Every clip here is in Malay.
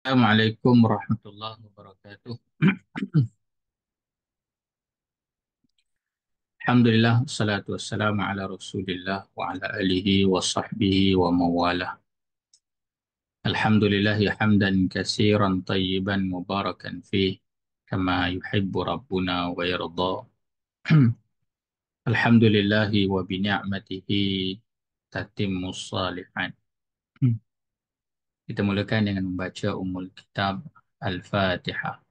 Assalamualaikum warahmatullahi wabarakatuh. Alhamdulillah, wassalatu wassalamu ala rasulillah wa ala alihi wa sahbihi wa mawalah. Alhamdulillahi hamdan kasiran tayyiban mubarakan fih kama yuhibbu rabbuna wa yarda. Alhamdulillahi wa bini'matihi tatimmus salihan. Kita mulakan dengan membaca Ummul Kitab Al-Fatihah.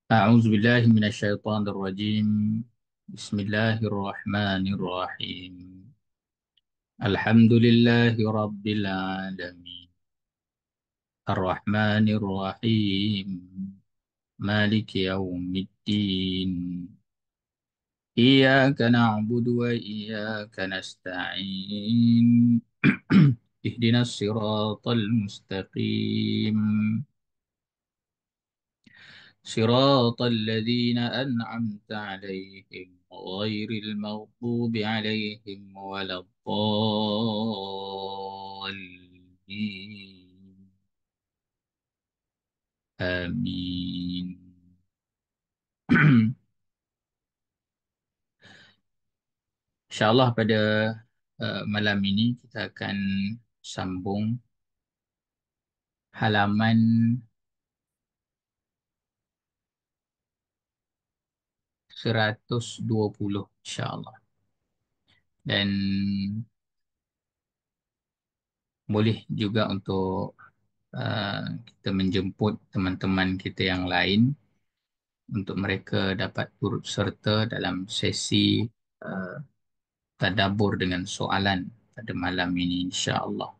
أعوذ بالله من الشيطان الرجيم. بسم الله الرحمن الرحيم. الحمد لله رب العالمين الرحمن الرحيم مالك يوم الدين إياك نعبد وإياك نستعين اهدنا الصراط المستقيم صراط الذين أنعمت عليهم غير المغضوب عليهم ولا الضالين آمين. InsyaAllah pada malam ini kita akan sambung halaman 120 insyaAllah. Dan boleh juga untuk kita menjemput teman-teman kita yang lain untuk mereka dapat turut serta dalam sesi uh, tadabbur dengan soalan pada malam ini insya-Allah.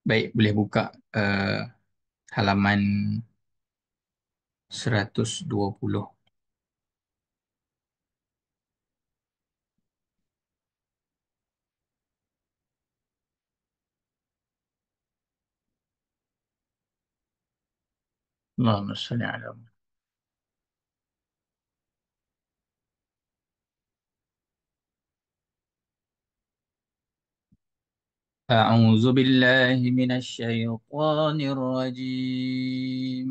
Baik, boleh buka uh, halaman 120. Allahumma salli ala Muhammad. أعوذ بالله من الشيطان الرجيم.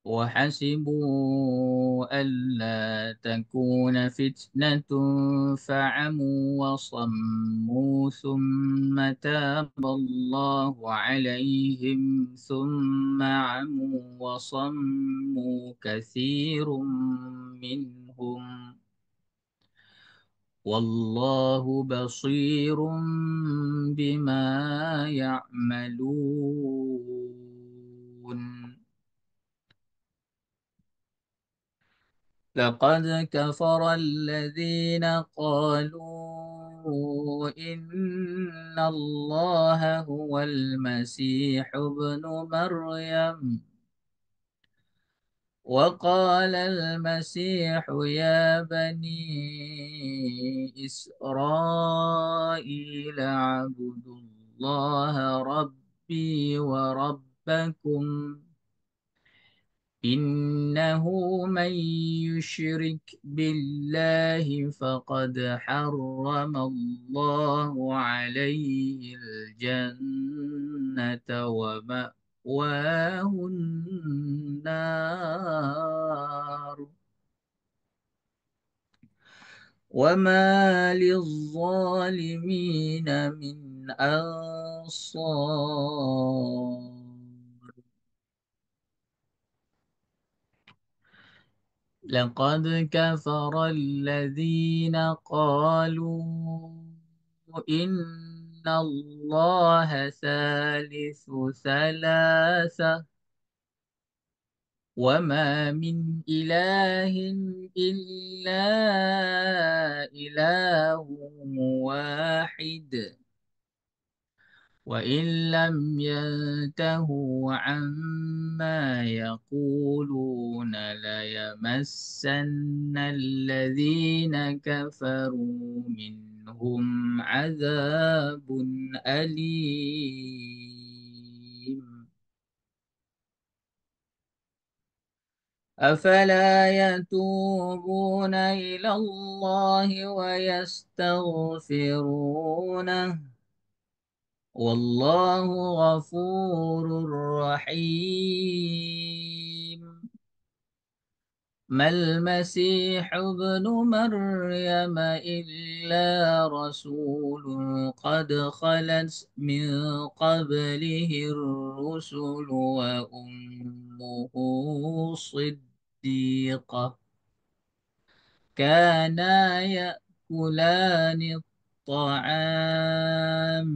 وحسبوا ألا تكون فتنة فعموا وصموا ثم تاب الله عليهم ثم عموا وصموا كثير منهم والله بصير بما يعملون. لقد كفر الذين قالوا إن الله هو المسيح ابن مريم وقال المسيح يا بني إسرائيل اعبدوا الله ربي وربكم إنه من يشرك بالله فقد حرم الله عليه الجنة ومأواه النار وما للظالمين من أنصار. لقد كفر الذين قالوا إن الله ثالث ثلاثة وما من إله إلا إله واحد وإن لم ينتهوا عما يقولون ليمسن الذين كفروا منهم عذاب أليم. أفلا يتوبون إلى الله ويستغفرونه والله غفور رحيم. ما المسيح ابن مريم إلا رسول قد خلت من قبله الرسل وأمه صديقة كانا يأكلان الطعام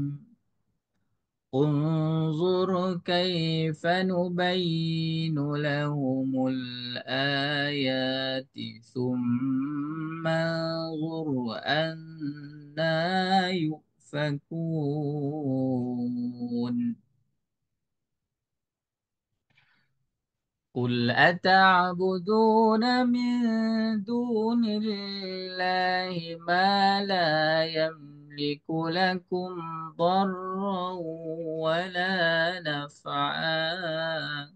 انظر كيف نبين لهم الآيات ثم انظر أنا يؤفكون. قل أتعبدون من دون الله ما لا يملك لكم ضرا ولا نفعا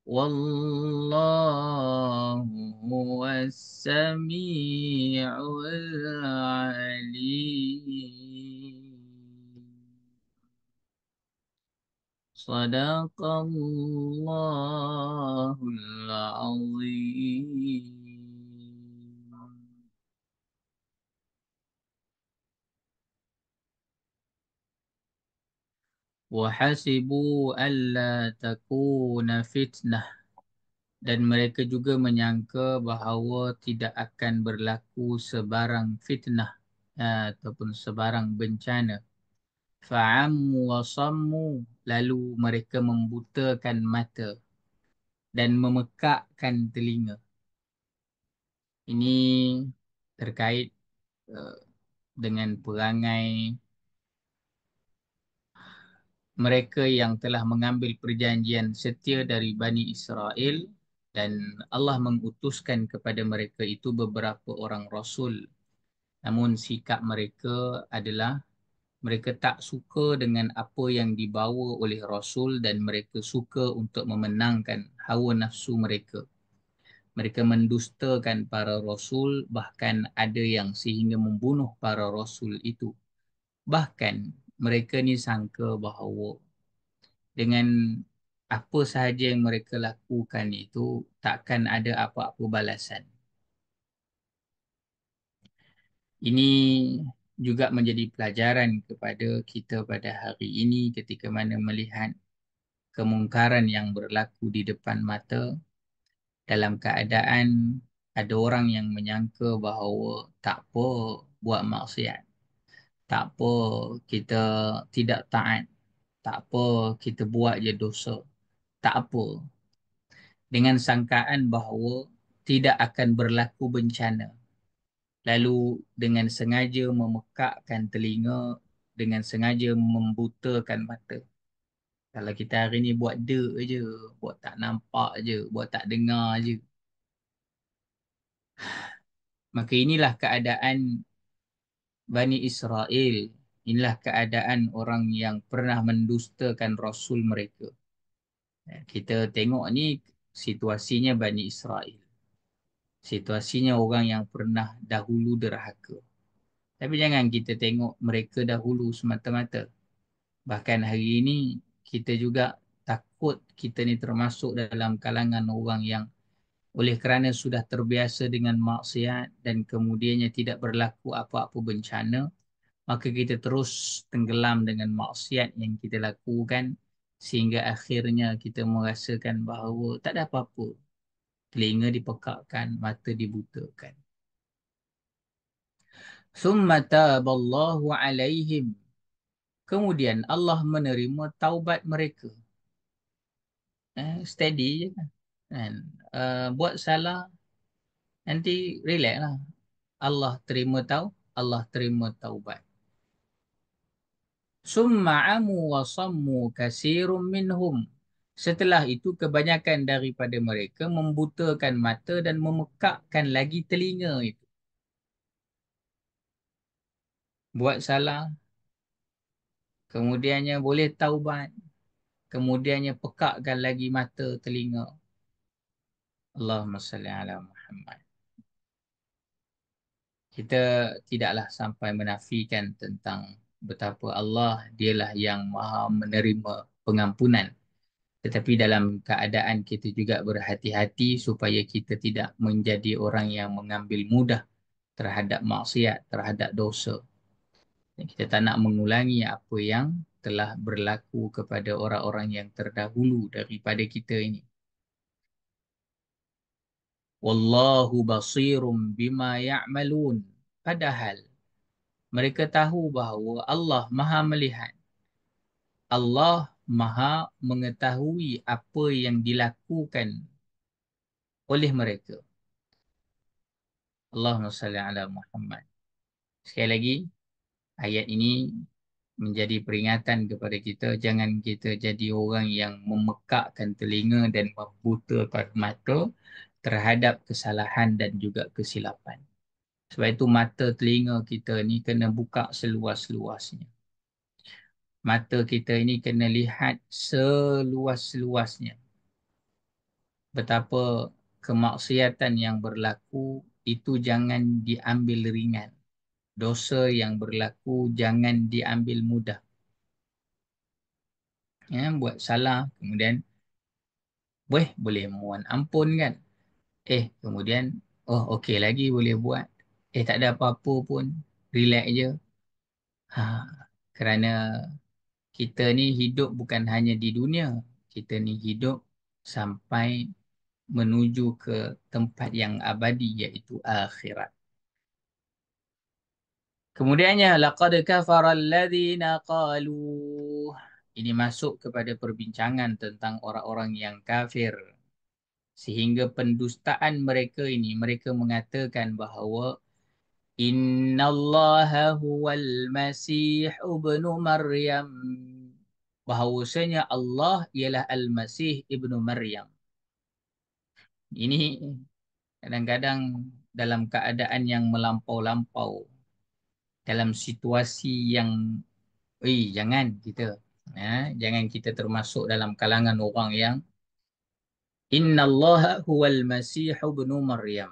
والله هو السميع العليم. صدق الله العظيم. وحسبوا ألا تكون فتنة dan mereka juga menyangka bahawa tidak akan berlaku sebarang fitnah ataupun sebarang bencana. Fa'ammu wa sammu lalu mereka membutakan mata dan memekakkan telinga. Ini terkait uh, dengan perangai mereka yang telah mengambil perjanjian setia dari Bani Israel dan Allah mengutuskan kepada mereka itu beberapa orang rasul. Namun sikap mereka adalah mereka tak suka dengan apa yang dibawa oleh rasul dan mereka suka untuk memenangkan hawa nafsu mereka. Mereka mendustakan para rasul, bahkan ada yang sehingga membunuh para rasul itu. Bahkan mereka ni sangka bahawa dengan apa sahaja yang mereka lakukan itu takkan ada apa-apa balasan. Ini juga menjadi pelajaran kepada kita pada hari ini ketika mana melihat kemungkaran yang berlaku di depan mata dalam keadaan ada orang yang menyangka bahawa tak apa buat maksiat, tak apa kita tidak taat, tak apa kita buat je dosa, tak apa. Dengan sangkaan bahawa tidak akan berlaku bencana. Lalu dengan sengaja memekakkan telinga, dengan sengaja membutakan mata. Kalau kita hari ni buat dek je, buat tak nampak je, buat tak dengar je. Maka inilah keadaan Bani Israel. Inilah keadaan orang yang pernah mendustakan Rasul mereka. Kita tengok ni situasinya Bani Israel. Situasinya orang yang pernah dahulu derhaka. Tapi jangan kita tengok mereka dahulu semata-mata. Bahkan hari ini kita juga takut kita ni termasuk dalam kalangan orang yang oleh kerana sudah terbiasa dengan maksiat dan kemudiannya tidak berlaku apa-apa bencana, maka kita terus tenggelam dengan maksiat yang kita lakukan sehingga akhirnya kita merasakan bahawa tak ada apa-apa. Telinga dipekakkan, mata dibutakan. Summa taballahu alaihim. Kemudian Allah menerima taubat mereka. Steady je kan. Kan? Buat salah, nanti relax lah. Allah terima Allah terima taubat. Summa amu wa sammu kasirum minhum. Setelah itu kebanyakan daripada mereka membutakan mata dan memekakkan lagi telinga itu. Buat salah, kemudiannya boleh taubat, kemudiannya pekakkan lagi mata telinga. Allahumma salli ala Muhammad. Kita tidaklah sampai menafikan tentang betapa Allah dialah yang maha menerima pengampunan. Tetapi dalam keadaan kita juga berhati-hati supaya kita tidak menjadi orang yang mengambil mudah terhadap maksiat, terhadap dosa. Dan kita tak nak mengulangi apa yang telah berlaku kepada orang-orang yang terdahulu daripada kita ini. Wallahu basirum bima ya'malun. Padahal mereka tahu bahawa Allah Maha melihat. Allah Maha mengetahui apa yang dilakukan oleh mereka. Allahumma salli ala Muhammad. Sekali lagi, ayat ini menjadi peringatan kepada kita, jangan kita jadi orang yang memekakkan telinga dan membutakan mata terhadap kesalahan dan juga kesilapan. Sebab itu mata telinga kita ni kena buka seluas-luasnya. Mata kita ini kena lihat seluas-luasnya. Betapa kemaksiatan yang berlaku itu jangan diambil ringan. Dosa yang berlaku jangan diambil mudah. Ya, buat salah, kemudian boleh mohon ampun kan. Kemudian, oh okey lagi boleh buat. Tak ada apa-apa pun, relax je. Ha, kerana kita ni hidup bukan hanya di dunia. Kita ni hidup sampai menuju ke tempat yang abadi iaitu akhirat. Kemudiannya laqad kafara alladhina qalu. Ini masuk kepada perbincangan tentang orang-orang yang kafir. Sehingga pendustaan mereka ini, mereka mengatakan bahawa innallaha huwal masih ibnu Maryam. Bahawasanya Allah ialah Al-Masih ibnu Maryam. Ini kadang-kadang dalam keadaan yang melampau-lampau, dalam situasi yang, jangan kita, jangan kita termasuk dalam kalangan orang yang innallaha huwal masih ibnu Maryam.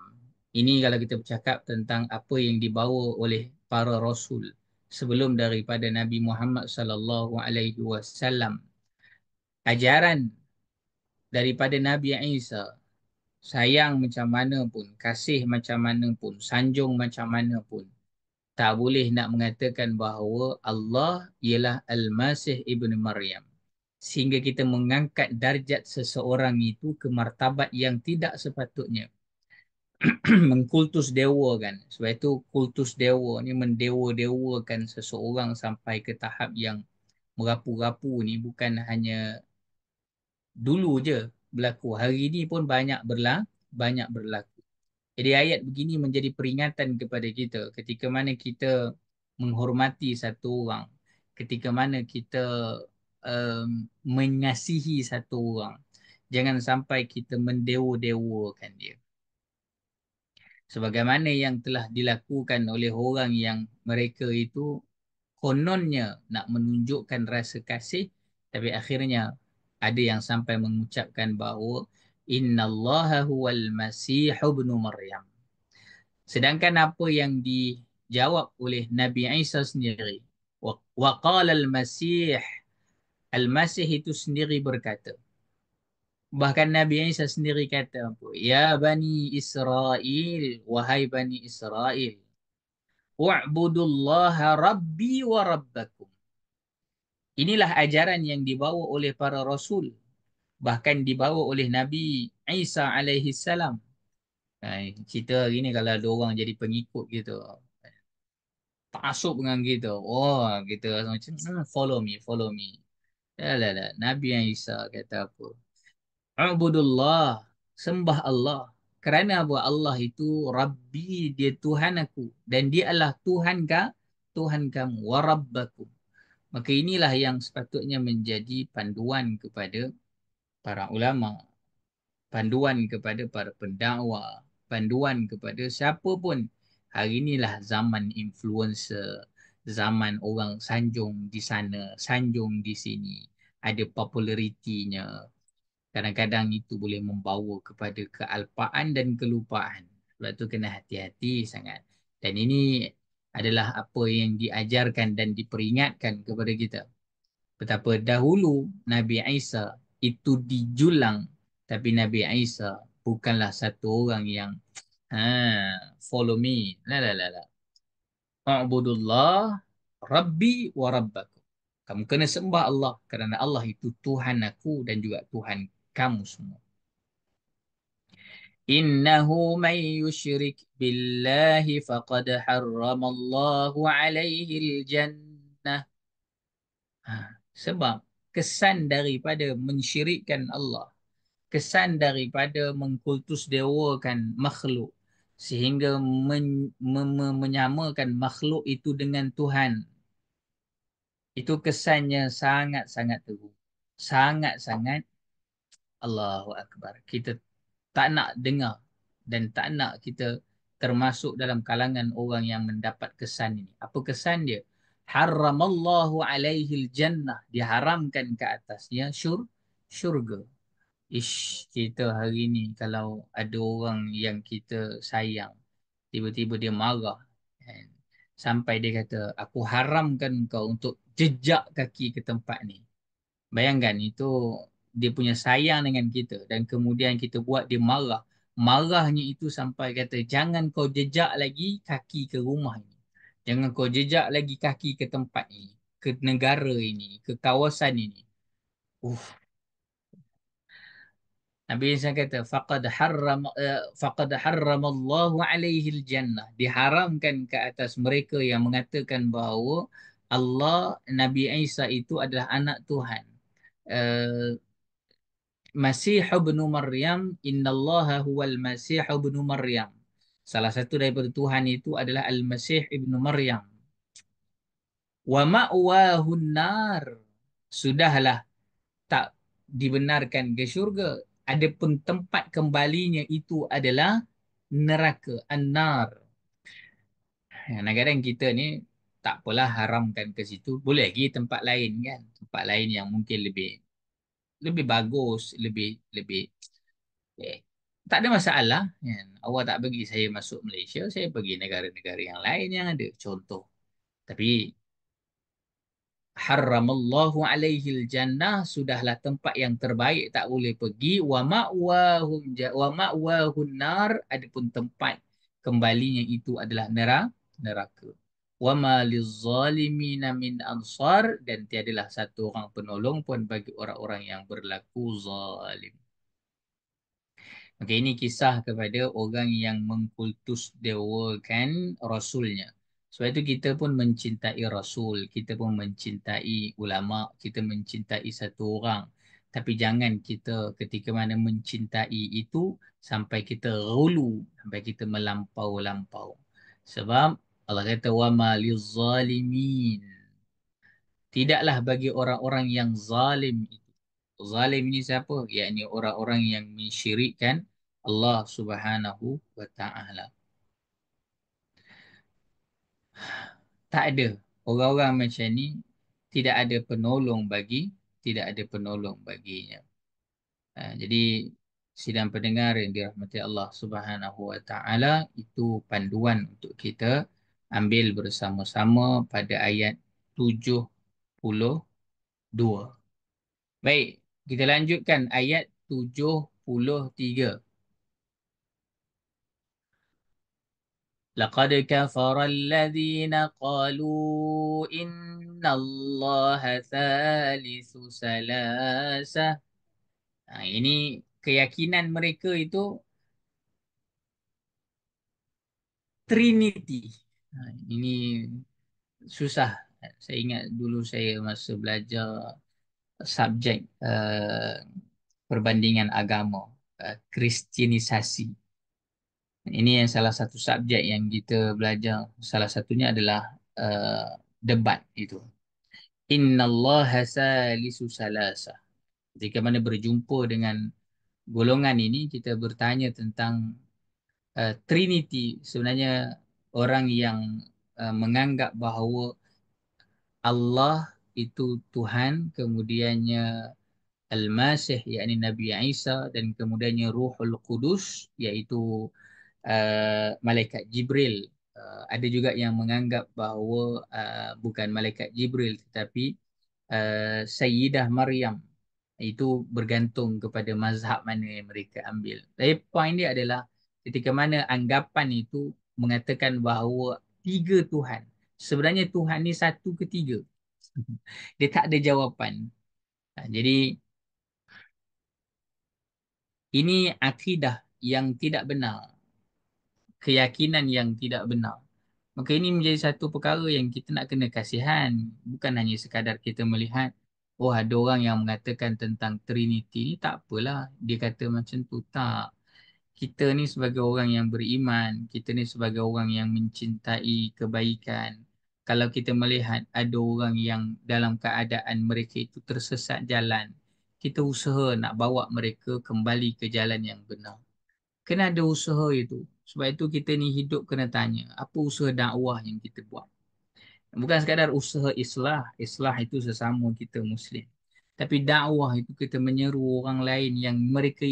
Ini kalau kita bercakap tentang apa yang dibawa oleh para rasul sebelum daripada Nabi Muhammad sallallahu alaihi wasallam. Ajaran daripada Nabi Isa, sayang macam mana pun, kasih macam mana pun, sanjung macam mana pun, tak boleh nak mengatakan bahawa Allah ialah Al-Masih Ibn Maryam. Sehingga kita mengangkat darjat seseorang itu ke martabat yang tidak sepatutnya. Mengkultus dewa kan. Sebab itu kultus dewa ni mendewa-dewakan seseorang sampai ke tahap yang merapu-rapu ni bukan hanya dulu je berlaku. Hari ni pun banyak berlaku. Jadi ayat begini menjadi peringatan kepada kita ketika mana kita menghormati satu orang, ketika mana kita mengasihi satu orang. Jangan sampai kita mendewa-dewakan dia. Sebagaimana yang telah dilakukan oleh orang yang mereka itu kononnya nak menunjukkan rasa kasih, tapi akhirnya ada yang sampai mengucapkan bahawa innallaha huwal masih ibnu Maryam. Sedangkan apa yang dijawab oleh Nabi Isa sendiri, wa qala al-masih, al-masih itu sendiri berkata, bahkan Nabi Isa sendiri kata apa? Ya Bani Israel, wahai Bani Israel, wa'budullaha rabbi wa rabbakum. Inilah ajaran yang dibawa oleh para rasul, bahkan dibawa oleh Nabi Isa alaihi salam. Cerita hari ni kalau ada orang jadi pengikut gitu, taksub dengan kita, kita macam follow me, follow me. Dah. Nabi Isa kata apa? Ubudullah, sembah Allah. Kerana apa? Allah itu Rabbi, dia Tuhan aku. Dan dia adalah Tuhan kamu. Wa Rabbakum. Maka inilah yang sepatutnya menjadi panduan kepada para ulama, panduan kepada para pendakwa, panduan kepada siapa pun. Hari inilah zaman influencer, zaman orang sanjung di sana, sanjung di sini, ada popularitinya. kadang-kadang itu boleh membawa kepada kealpaan dan kelupaan. Sebab tu kena hati-hati sangat. Dan ini adalah apa yang diajarkan dan diperingatkan kepada kita. Betapa dahulu Nabi Isa itu dijulang, tapi Nabi Isa bukanlah satu orang yang follow me. La la la la. A'budullah Rabbi wa Rabbakum. Kamu kena sembah Allah kerana Allah itu Tuhan aku dan juga Tuhan kamu semua. Innahu man yushrik billahi faqad harramallahu alaihi al-jannah. Sebab kesan daripada mensyirikkan Allah, kesan daripada mengkultus dewakan makhluk sehingga menyamakan makhluk itu dengan Tuhan. Itu kesannya sangat-sangat teruk. Sangat-sangat Allahu Akbar. Kita tak nak dengar dan tak nak kita termasuk dalam kalangan orang yang mendapat kesan ini. Apa kesan dia? Haramallahu alaihil jannah. Diharamkan ke atasnya syurga. Ish, kita hari ni kalau ada orang yang kita sayang, tiba-tiba dia marah. Kan? Sampai dia kata, aku haramkan kau untuk jejak kaki ke tempat ni. Bayangkan itu dia punya sayang dengan kita dan kemudian kita buat dia marah. Marahnya itu sampai kata jangan kau jejak lagi kaki ke rumah ini. Jangan kau jejak lagi kaki ke tempat ini, ke negara ini, ke kawasan ini. Uff. Nabi Isa kata faqad harramallahu alaihi jannah. Diharamkan ke atas mereka yang mengatakan bahawa Allah Nabi Isa itu adalah anak Tuhan. Uh, Masih ibnu Maryam, innallaha huwal Masih ibnu Maryam. Salah satu daripada Tuhan itu adalah Al-Masih ibnu Maryam. Wa ma'wahun nar. Sudahlah tak dibenarkan ke syurga. Adapun tempat kembalinya itu adalah neraka, an-nar. Kadang-kadang kita ni tak apalah haramkan ke situ. Boleh lagi tempat lain kan. Tempat lain yang mungkin lebih lebih bagus, lebih lebih eh, tak ada masalah kan. Awak tak bagi saya masuk Malaysia, saya pergi negara-negara yang lain yang ada contoh. Tapi haramallahu alaihil jannah sudahlah tempat yang terbaik tak boleh pergi wa ma'wahun nar adapun tempat kembalinya itu adalah neraka. Wa ma lizzalimina min ansar dan tiadalah satu orang penolong pun bagi orang-orang yang berlaku zalim. Okey, ini kisah kepada orang yang mengkultus dewakan Rasulnya. Sebab itu kita pun mencintai Rasul, kita pun mencintai ulama, kita mencintai satu orang. Tapi jangan kita ketika mana mencintai itu sampai kita rulu, sampai kita melampau-lampau. Sebab Allah kata wa ma lizzalimin. Tidaklah bagi orang-orang yang zalim itu. Zalim ini siapa? Yakni orang-orang yang mensyirikkan Allah Subhanahu wa taala. Tak ada orang-orang macam ni tidak ada penolong bagi tidak ada penolong baginya. Jadi sidang pendengar yang dirahmati Allah Subhanahu wa taala itu panduan untuk kita ambil bersama-sama pada ayat 72. Baik, kita lanjutkan ayat 73. لقد كفر الذين قالوا إن الله ثالث ثلاثة. Ini keyakinan mereka itu Trinity. Ini susah. Saya ingat dulu saya masa belajar subjek perbandingan agama, Kristianisasi. Ini yang salah satu subjek yang kita belajar. Salah satunya adalah debat itu. Innallaha salisu salasa. Jika mana berjumpa dengan golongan ini, kita bertanya tentang Trinity. Sebenarnya orang yang menganggap bahawa Allah itu Tuhan, kemudiannya Al-Masih, yakni Nabi Isa, dan kemudiannya Ruhul Qudus, iaitu malaikat Jibril. Ada juga yang menganggap bahawa bukan malaikat Jibril tetapi Sayyidah Maryam. Itu bergantung kepada mazhab mana yang mereka ambil. Tapi poin dia adalah ketika mana anggapan itu mengatakan bahawa tiga Tuhan. Sebenarnya Tuhan ni satu ke tiga. Dia tak ada jawapan. Jadi ini akidah yang tidak benar, keyakinan yang tidak benar. Maka ini menjadi satu perkara yang kita nak kena kasihan. Bukan hanya sekadar kita melihat, oh ada orang yang mengatakan tentang Trinity ni, tak apalah. Dia kata macam tu. Tak. Kita ni sebagai orang yang beriman, kita ni sebagai orang yang mencintai kebaikan. Kalau kita melihat ada orang yang dalam keadaan mereka itu tersesat jalan, kita usaha nak bawa mereka kembali ke jalan yang benar. Kena ada usaha itu. Sebab itu kita ni hidup kena tanya, apa usaha dakwah yang kita buat? Bukan sekadar usaha islah. Islah itu sesama kita Muslim. Tapi dakwah itu kita menyeru orang lain yang mereka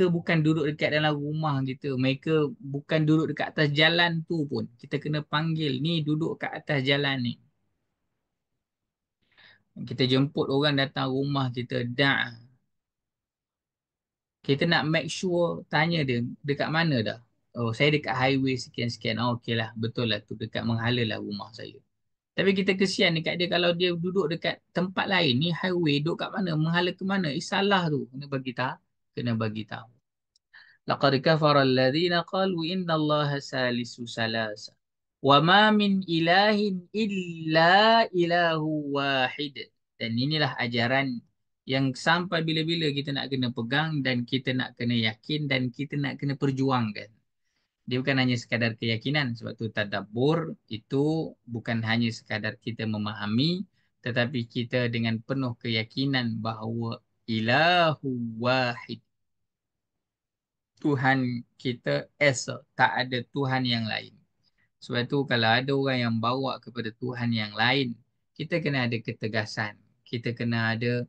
bukan duduk dekat dalam rumah kita. Mereka bukan duduk dekat atas jalan tu pun. Kita kena panggil, ni duduk kat atas jalan ni. Kita jemput orang datang rumah kita, kita nak make sure, tanya dia, dekat mana dah? Oh, saya dekat highway sekian-sekian. Oh, okey lah, betul lah tu, dekat Menghala lah rumah saya. Tapi kita kesian dekat dia kalau dia duduk dekat tempat lain. Ni highway, duduk kat mana? Menghala ke mana? Salah tu. Kena bagi tahu. Kena bagi tahu. Laqad kafara alladhina qalu inna Allaha salisu salasa. Wa ma min ilahin illa ilahu wahid. Dan inilah ajaran yang sampai bila-bila kita nak kena pegang dan kita nak kena yakin dan kita nak kena perjuangkan. Dia bukan hanya sekadar keyakinan. Sebab tu tadabbur itu bukan hanya sekadar kita memahami, tetapi kita dengan penuh keyakinan bahawa ilahu wahid. Tuhan kita esa, tak ada Tuhan yang lain. Sebab tu kalau ada orang yang bawa kepada Tuhan yang lain, kita kena ada ketegasan. Kita kena ada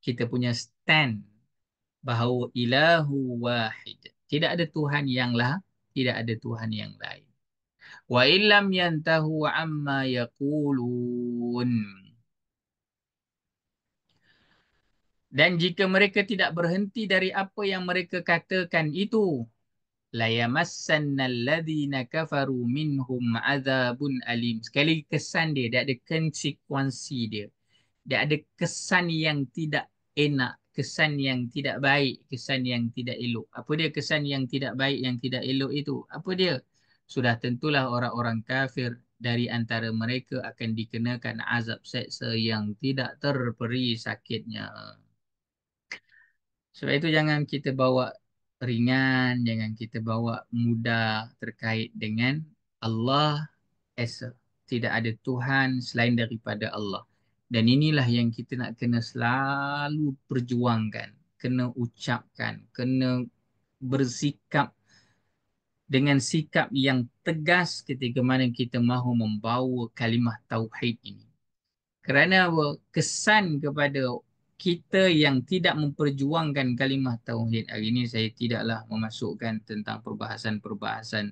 kita punya stand bahawa ilahu wahid. Tidak ada Tuhan yang lah, tidak ada Tuhan yang lain. Wa illam yantahu amma yaqulun. Dan jika mereka tidak berhenti dari apa yang mereka katakan itu, la yamassannal ladzina kafaru minhum adzabun alim. Sekali kesan dia, dia ada konsekuensi dia. Dia ada kesan yang tidak enak, kesan yang tidak baik, kesan yang tidak elok. Apa dia kesan yang tidak baik, yang tidak elok itu? Apa dia? Sudah tentulah orang-orang kafir dari antara mereka akan dikenakan azab seksa yang tidak terperi sakitnya. Sebab itu jangan kita bawa ringan, jangan kita bawa mudah terkait dengan Allah Esa. Tidak ada Tuhan selain daripada Allah. Dan inilah yang kita nak kena selalu perjuangkan, kena ucapkan, kena bersikap dengan sikap yang tegas ketika mana kita mahu membawa kalimah tauhid ini. Kerana apa? Kesan kepada kita yang tidak memperjuangkan kalimah tauhid. Hari ini saya tidaklah memasukkan tentang perbahasan-perbahasan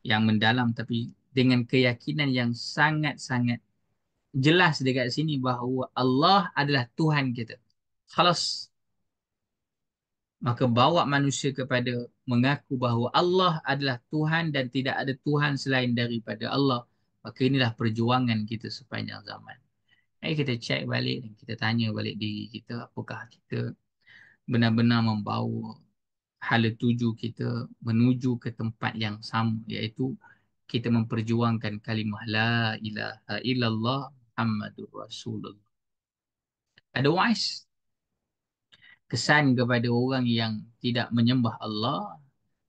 yang mendalam, tapi dengan keyakinan yang sangat-sangat jelas dekat sini bahawa Allah adalah Tuhan kita. Khalas. Maka bawa manusia kepada mengaku bahawa Allah adalah Tuhan dan tidak ada Tuhan selain daripada Allah. Maka inilah perjuangan kita sepanjang zaman. Mari kita cek balik dan kita tanya balik diri kita, apakah kita benar-benar membawa hala tuju kita menuju ke tempat yang sama, iaitu kita memperjuangkan kalimah la ilaha illallah Muhammadur Rasulullah. Otherwise, kesan kepada orang yang tidak menyembah Allah,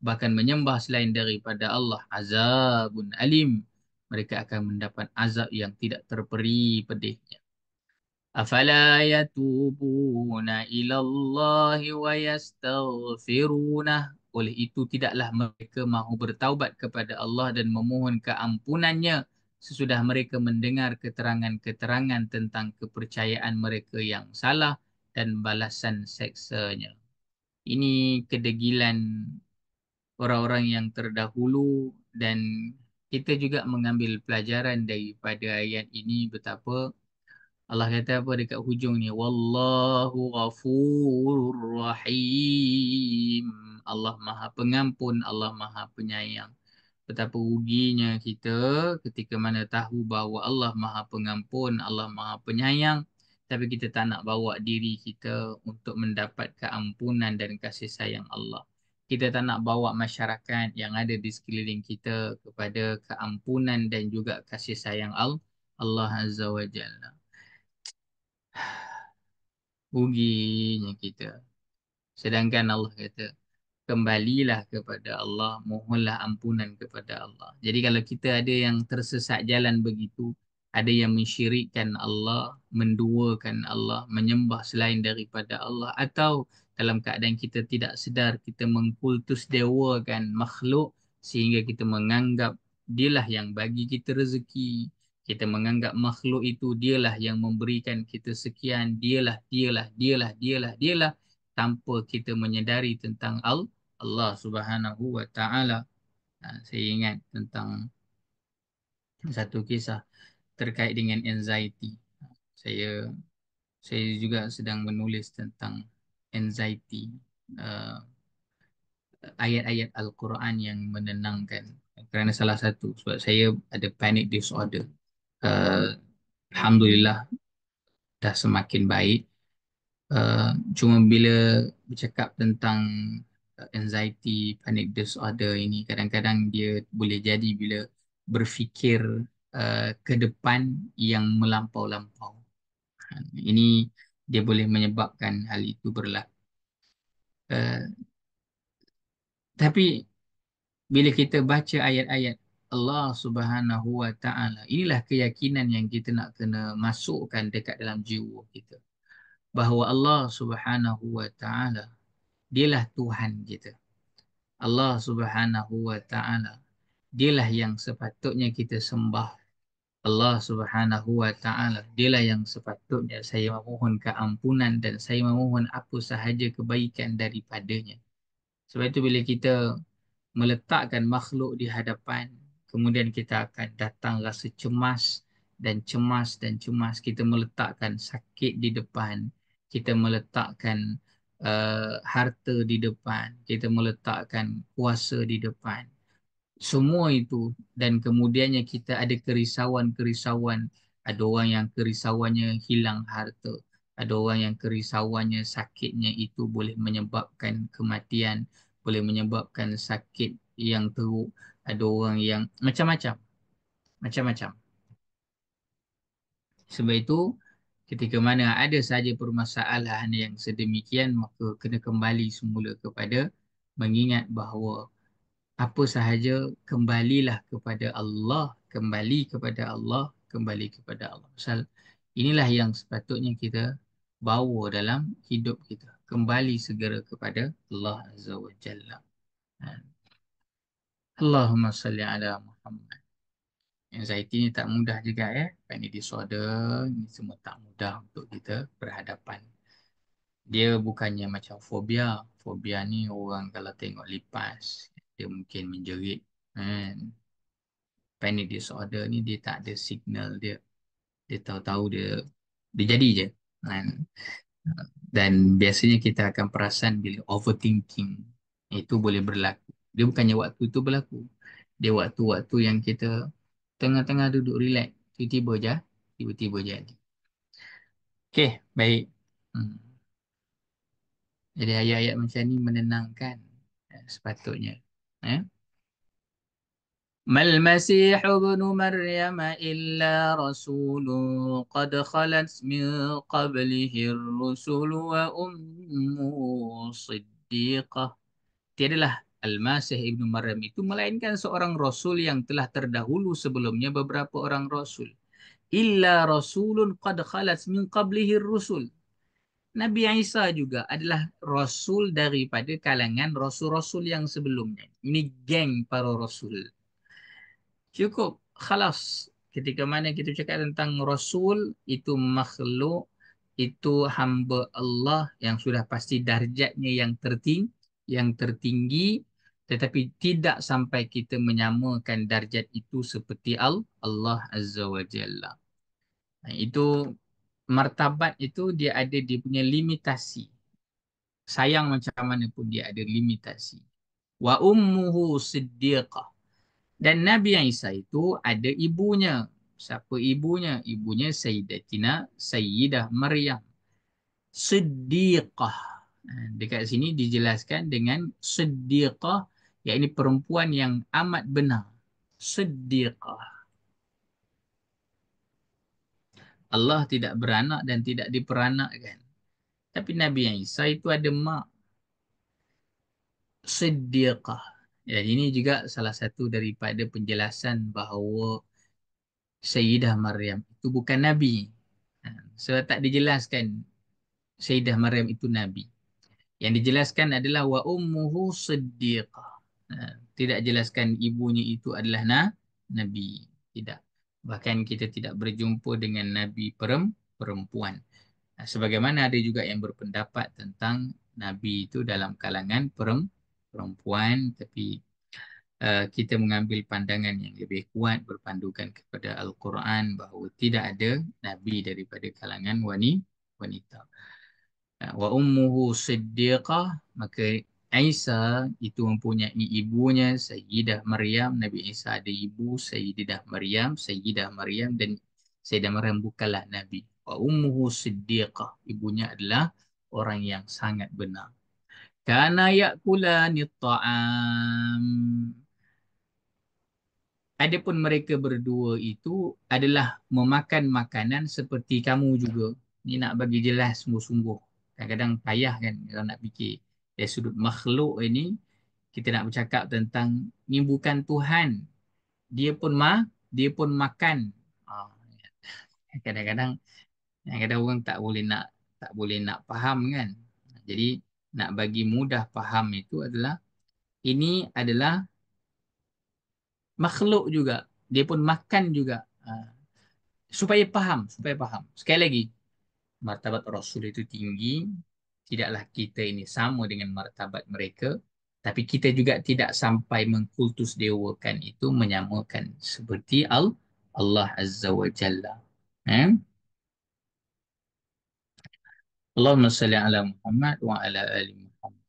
bahkan menyembah selain daripada Allah, azabun alim. Mereka akan mendapat azab yang tidak terperi pedihnya. Afala yatubuna ilallahi wa yastaghfirunah. Oleh itu tidaklah mereka mahu bertaubat kepada Allah dan memohon keampunannya sesudah mereka mendengar keterangan-keterangan tentang kepercayaan mereka yang salah dan balasan seksanya. Ini kedegilan orang-orang yang terdahulu, dan kita juga mengambil pelajaran daripada ayat ini betapa Allah kata apa dekat hujung ni, wallahu ghafurur rahim. Allah Maha Pengampun, Allah Maha Penyayang. Betapa ruginya kita ketika mana tahu bahawa Allah Maha Pengampun, Allah Maha Penyayang, tapi kita tak nak bawa diri kita untuk mendapat keampunan dan kasih sayang Allah. Kita tak nak bawa masyarakat yang ada di sekeliling kita kepada keampunan dan juga kasih sayang Allah Azza wa Jalla. Ruginya kita. Sedangkan Allah kata, kembalilah kepada Allah, mohonlah ampunan kepada Allah. Jadi kalau kita ada yang tersesat jalan begitu, ada yang mensyirikkan Allah, menduakan Allah, menyembah selain daripada Allah, atau dalam keadaan kita tidak sedar, kita mengkultus dewakan makhluk sehingga kita menganggap dialah yang bagi kita rezeki. Kita menganggap makhluk itu dialah yang memberikan kita sekian, dialah, tanpa kita menyedari tentang Allah Subhanahu wa taala. Saya ingat tentang satu kisah terkait dengan anxiety. Saya saya juga sedang menulis tentang anxiety, uh, ayat-ayat Al-Quran yang menenangkan. Kerana salah satu sebab saya ada panic disorder. Uh, Alhamdulillah dah semakin baik. Cuma bila bercakap tentang anxiety, panic disorder ini, kadang-kadang dia boleh jadi bila berfikir ke depan yang melampau-lampau. Ini dia boleh menyebabkan hal itu berlaku. Uh, tapi bila kita baca ayat-ayat Allah Subhanahu wa taala, inilah keyakinan yang kita nak kena masukkan dekat dalam jiwa kita. Bahawa Allah Subhanahu wa taala dialah Tuhan kita. Allah Subhanahu wa taala dialah yang sepatutnya kita sembah. Allah Subhanahu wa taala dialah yang sepatutnya saya memohon keampunan dan saya memohon apa sahaja kebaikan daripadanya. Sebab itu bila kita meletakkan makhluk di hadapan, kemudian kita akan datang rasa cemas dan cemas. Kita meletakkan sakit di depan, kita meletakkan harta di depan, kita meletakkan kuasa di depan. Semua itu, dan kemudiannya kita ada kerisauan-kerisauan. Ada orang yang kerisauannya hilang harta. Ada orang yang kerisauannya sakitnya itu boleh menyebabkan kematian, boleh menyebabkan sakit yang teruk. Ada orang yang macam-macam, macam-macam. Sebab itu, ketika mana ada saja permasalahan yang sedemikian, maka kena kembali semula kepada mengingat bahawa apa sahaja, kembalilah kepada Allah, kembali kepada Allah, kembali kepada Allah. Pasal inilah yang sepatutnya kita bawa dalam hidup kita. Kembali segera kepada Allah Azza wa Jalla. Allahumma salli ala Muhammad. Anxiety ni tak mudah juga ya. Panic disorder ni semua tak mudah untuk kita berhadapan. Dia bukannya macam fobia. Fobia ni orang kalau tengok lipas, dia mungkin menjerit. Kan? Panic disorder ni dia tak ada signal dia. Dia tahu-tahu dia jadi je. Kan? Dan biasanya kita akan perasan bila overthinking itu boleh berlaku. Dia bukannya waktu itu berlaku. Dia waktu-waktu yang kita tengah-tengah duduk relax, tiba-tiba je, tiba-tiba jadi. Okey, baik. Hmm. Jadi ayat-ayat macam ni menenangkan sepatutnya. Eh? ما المسيح ابن مريم إلا رسول قد خلت من قبله الرسل وأمه صديقة. Tiadalah Al-Masih Ibnu Maryam itu melainkan seorang rasul yang telah terdahulu sebelumnya beberapa orang rasul. Illa rasulun qad khalat min qablihi rusul. Nabi Isa juga adalah rasul daripada kalangan rasul-rasul yang sebelumnya. Ini geng para rasul. Cukup khalas ketika mana kita cakap tentang Rasul, itu makhluk itu hamba Allah yang sudah pasti darjatnya yang tertinggi, tetapi tidak sampai kita menyamakan darjat itu seperti Allah Azza wa Jalla. Itu martabat itu dia ada dia punya limitasi. Sayang macam mana pun dia ada limitasi. Wa ummuhu siddiqah. Dan Nabi Isa itu ada ibunya. Siapa ibunya? Ibunya Sayyidah Maryam. Siddiqah. Dekat sini dijelaskan dengan Siddiqah, iaitu perempuan yang amat benar. Siddiqah. Allah tidak beranak dan tidak diperanakkan. Tapi Nabi Isa itu ada mak. Siddiqah. Ya, ini juga salah satu daripada penjelasan bahawa Sayyidah Maryam itu bukan Nabi. Sebab tak dijelaskan Sayyidah Maryam itu Nabi. Yang dijelaskan adalah wa ummuhu siddiqah. Tidak jelaskan ibunya itu adalah Nabi. Tidak. Bahkan kita tidak berjumpa dengan Nabi perempuan. Sebagaimana ada juga yang berpendapat tentang Nabi itu dalam kalangan perempuan, tapi kita mengambil pandangan yang lebih kuat berpandukan kepada Al-Quran bahawa tidak ada Nabi daripada kalangan wanita. Wa ummuhu siddiqah, maka Isa itu mempunyai ibunya Sayyidah Maryam. Nabi Isa ada ibu Sayyidah Maryam. Sayyidah Maryam dan Sayyidah Maryam bukanlah Nabi. Wa ummuhu siddiqah, ibunya adalah orang yang sangat benar. Kana ya'kulani ta'am. Adapun mereka berdua itu adalah memakan makanan seperti kamu juga. Ni nak bagi jelas sungguh-sungguh. Kadang-kadang payah kan kalau nak fikir. Dari sudut makhluk ini, kita nak bercakap tentang ni bukan Tuhan. Dia pun dia pun makan. Ah, kadang-kadang kadang-kadang orang tak boleh nak faham kan. Jadi nak bagi mudah faham itu adalah ini adalah makhluk juga. Dia pun makan juga. Supaya faham. Sekali lagi, martabat Rasul itu tinggi. Tidaklah kita ini sama dengan martabat mereka. Tapi kita juga tidak sampai mengkultus dewakan itu menyamakan seperti Allah Azza wa Jalla. Eh? Allahumma salli ala Muhammad wa ala ali Muhammad.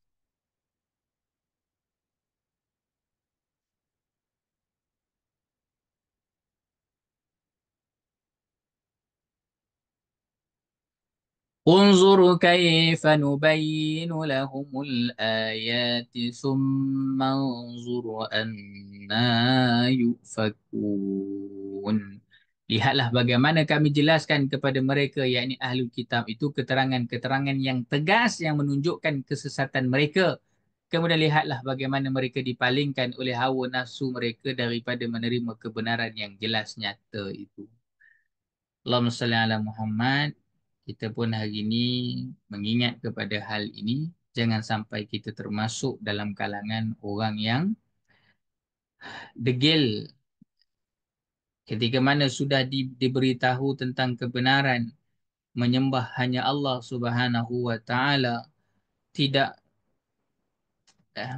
انظر كيف نبين لهم الآيات ثم انظر أنا يؤفكون. Lihatlah bagaimana kami jelaskan kepada mereka, yakni Ahlul Kitab itu keterangan-keterangan yang tegas yang menunjukkan kesesatan mereka. Kemudian lihatlah bagaimana mereka dipalingkan oleh hawa nafsu mereka daripada menerima kebenaran yang jelas nyata itu. Allahumma salli ala Muhammad. Kita pun hari ini mengingat kepada hal ini. Jangan sampai kita termasuk dalam kalangan orang yang degil. Ketika mana sudah diberitahu tentang kebenaran, menyembah hanya Allah Subhanahu wa taala, tidak